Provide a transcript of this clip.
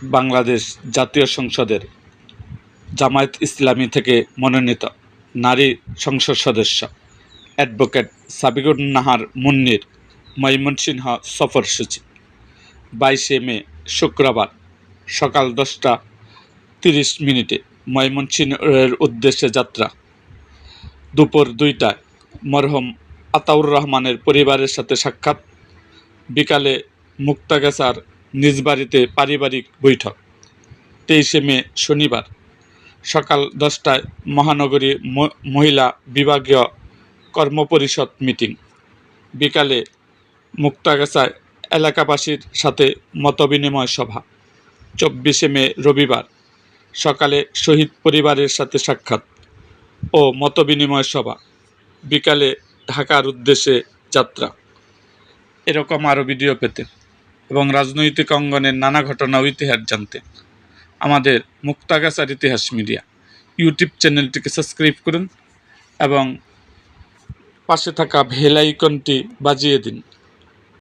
বাংলাদেশ জাতীয় সংসদের জামায়াত ইসলামী থেকে মনোনীত নারী সংসদ সদস্য অ্যাডভোকেট সাবিকুন নাহার মুন্নির ময়মনসিংহ সফরসূচি 22 মে শুক্রবার সকাল 10:30 ময়মনসিংহের উদ্দেশ্যে যাত্রা। দুপুর 2টায় মরহুম আতাউর রহমানের পরিবারের সাথে সাক্ষাৎ। বিকালে মুক্তাগাছার নিজ বাড়িতে পারিবারিক বৈঠক। 23 মে শনিবার সকাল 10টায় মহানগরী মহিলা বিভাগীয় কর্মপরিষদ মিটিং। বিকালে মুক্তাগাছায় এলাকাবাসীর সাথে মতবিনিময় সভা। 24 মে রবিবার সকালে শহীদ পরিবারের সাথে সাক্ষাৎ ও মতবিনিময় সভা। বিকালে ঢাকার উদ্দেশ্যে যাত্রা। এরকম আরও ভিডিও পেতে এবং রাজনৈতিক অঙ্গনের নানা ঘটনা ও ইতিহাস জানতে আমাদের মুক্তাগাছার ইতিহাস মিডিয়া ইউটিউব চ্যানেলটিকে সাবস্ক্রাইব করুন এবং পাশে থাকা বেল আইকনটি বাজিয়ে দিন।